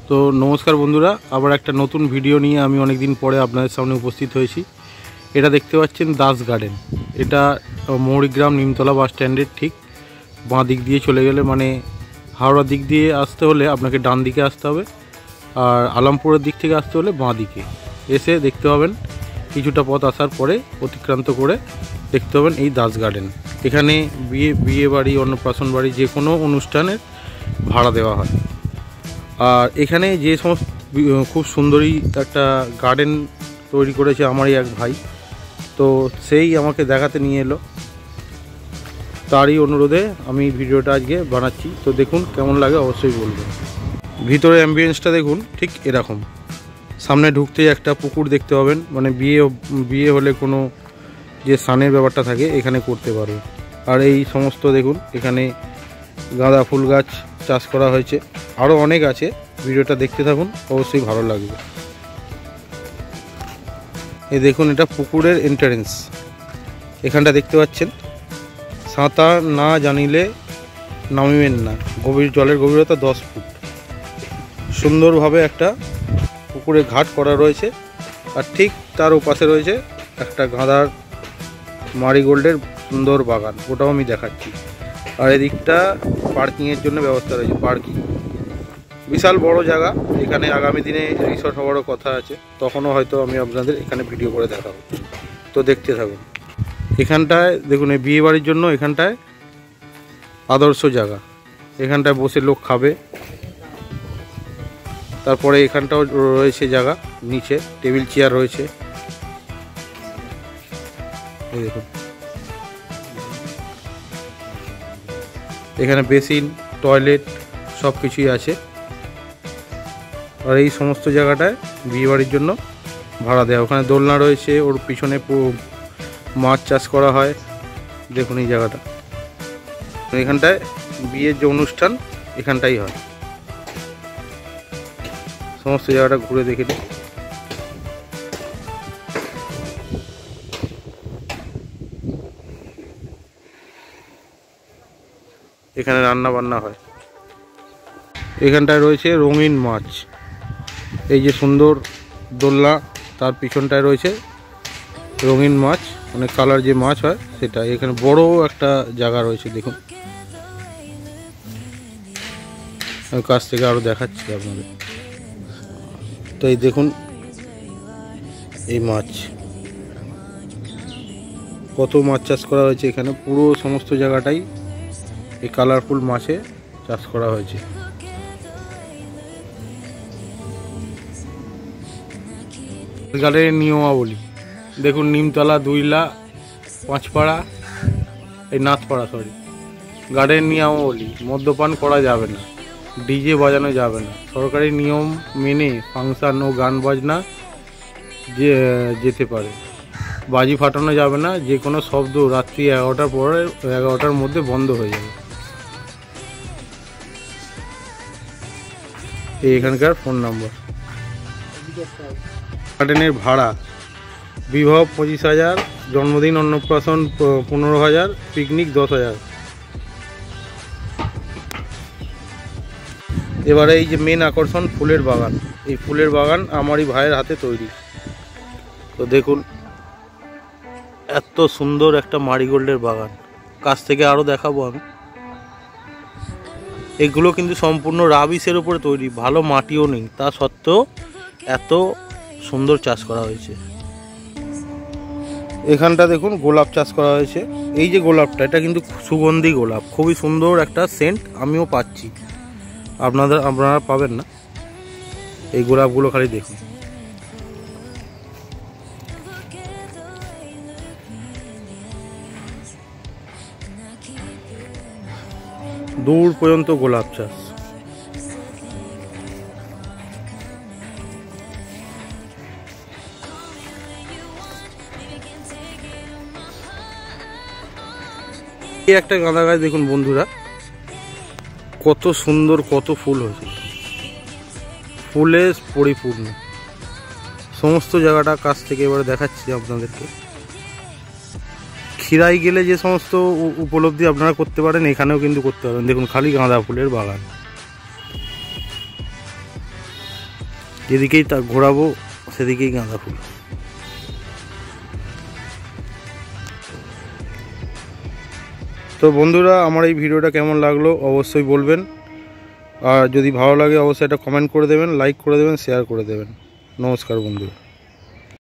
তো নমস্কার বন্ধুরা, আবার একটা নতুন ভিডিও নিয়ে আমি অনেক দিন পরে আপনাদের সামনে উপস্থিত হয়েছি। এটা দেখতে পাচ্ছেন দাস গার্ডেন। এটা মৌরিগ্রাম নিমতলা বাস স্ট্যান্ডের ঠিক বাঁ দিক দিয়ে চলে গেলে, মানে হাওড়ার দিক দিয়ে আসতে হলে আপনাকে ডান দিকে আসতে হবে, আর আলামপুরের দিক থেকে আসতে হলে বাঁ দিকে এসে দেখতে পাবেন। কিছুটা পথ আসার পরে অতিক্রান্ত করে দেখতে পাবেন এই দাস গার্ডেন। এখানে বিয়ে বাড়ি, অন্নপ্রাশন বাড়ি, যে কোনো অনুষ্ঠানের ভাড়া দেওয়া হয়। আর এখানে যে সমস্ত খুব সুন্দরী একটা গার্ডেন তৈরি করেছে আমারই এক ভাই, তো সেই আমাকে দেখাতে নিয়ে এলো। তারই অনুরোধে আমি ভিডিওটা আজকে বানাচ্ছি। তো দেখুন কেমন লাগে অবশ্যই বলবেন। ভিতরে অ্যাম্বিয়েন্সটা দেখুন ঠিক এরকম। সামনে ঢুকতেই একটা পুকুর দেখতে পাবেন, মানে বিয়ে হলে কোনো যে স্নানের ব্যাপারটা থাকে এখানে করতে পারবে। আর এই সমস্ত দেখুন, এখানে গাঁদা ফুল গাছ চাষ করা হয়েছে, আরও অনেক আছে। ভিডিওটা দেখতে থাকুন, অবশ্যই ভালো লাগবে। এই দেখুন, এটা পুকুরের এন্ট্রান্স। এখানটা দেখতে পাচ্ছেন, সাঁতার না জানিলে নামিবেন না, জলের গভীরতা 10 ফুট। সুন্দরভাবে একটা পুকুরে ঘাট করা রয়েছে, আর ঠিক তার ওপাশে রয়েছে একটা গাঁদার মারিগোল্ডের সুন্দর বাগান, ওটাও আমি দেখাচ্ছি। আর এদিকটা পার্কিংয়ের জন্য ব্যবস্থা রয়েছে, পার্কিং। বিশাল বড় জায়গা। এখানে আগামী দিনে রিসর্ট হওয়ারও কথা আছে, তখনও হয়তো আমি আপনাদের এখানে ভিডিও করে দেখাবো। তো দেখতে থাকুন। এখানটায় দেখুন, এই বিয়ে বাড়ির জন্য এখানটায় আদর্শ জায়গা। এখানটায় বসে লোক খাবে। তারপরে এখানটাও রয়েছে জায়গা, নিচে টেবিল চেয়ার রয়েছে। এই দেখুন, এখানে বেসিন, টয়লেট সব কিছুই আছে। আর এই সমস্ত জায়গাটায় বিয়েবাড়ির জন্য ভাড়া দেওয়া। ওখানে দোলনা রয়েছে, ওর পিছনে মাছ চাষ করা হয়। দেখুন এই জায়গাটা, এখানটায় বিয়ের যে অনুষ্ঠান এখানটাই হয়। সমস্ত জায়গাটা ঘুরে দেখে নিই। এখানে রান্না বান্না হয়। এখানটায় রয়েছে রঙিন মাছ। এই যে সুন্দর দোলনা, তার পিছনটায় রয়েছে রঙিন মাছ, মানে কালার যে মাছ হয় সেটা। এখানে বড় একটা জায়গা রয়েছে, দেখুন। আমি কাছ থেকে আরও দেখাচ্ছি আপনাদের। তো এই দেখুন, এই মাছ, কত মাছ চাষ করা হয়েছে এখানে। পুরো সমস্ত জায়গাটাই এই কালারফুল মাছে চাষ করা হয়েছে। গার্ডেনের নিয়মাবলী দেখুন। নিমতলা, দুইলা, পাঁচপাড়া, এই নাথপাড়া গার্ডেনের নিয়মাবলী: মদ্যপান করা যাবে না, ডিজে বাজানো যাবে না, সরকারি নিয়ম মেনে ফাংশন ও গান বাজনা যেতে পারে, বাজি ফাটানো যাবে না, যে কোনো শব্দ রাত্রি 11টার পরে 11টার মধ্যে বন্ধ হয়ে যাবে। এখানকার ফোন নাম্বার। গার্ডেনের ভাড়া: বিবাহ 25,000, জন্মদিন অন্নপ্রাশন 15,000, পিকনিক 10,000। এবারে এই যে মেন আকর্ষণ, ফুলের বাগান। এই ফুলের বাগান আমারই ভাইয়ের হাতে তৈরি। তো দেখুন, এত সুন্দর একটা মারিগোল্ডের বাগান। কাছ থেকে আরও দেখাবো আমি। এগুলো কিন্তু সম্পূর্ণ রাবিসের উপরে তৈরি, ভালো মাটিও নেই, তা সত্ত্বেও এত সুন্দর চাষ করা হয়েছে। এখানটা দেখুন, গোলাপ চাষ করা হয়েছে। এই যে গোলাপটা, এটা কিন্তু সুগন্ধি গোলাপ, খুবই সুন্দর একটা সেন্ট। আমিও পাচ্ছি, আপনারা পাবেন না। এই গোলাপগুলো খালি দেখুন। দূর পর্যন্ত গোলাপ চাষ। এই একটা গাঁদা গাছ দেখুন বন্ধুরা, কত সুন্দর, কত ফুল হয়েছে, ফুলে পরিপূর্ণ। সমস্ত জায়গাটা কাছ থেকে এবারে দেখাচ্ছি আপনাদেরকে। খিরাই গেলে যে সমস্ত উপলব্ধি আপনারা করতে পারেন, এখানেও কিন্তু করতে পারেন। দেখুন, খালি গাঁদা ফুলের বাগান। যেদিকেই তা ঘোরাবো সেদিকেই গাঁদা ফুল। তো বন্ধুরা, আমার এই ভিডিওটা কেমন লাগলো অবশ্যই বলবেন, আর যদি ভালো লাগে অবশ্যই একটা কমেন্ট করে দেবেন, লাইক করে দেবেন, শেয়ার করে দেবেন। নমস্কার বন্ধুরা।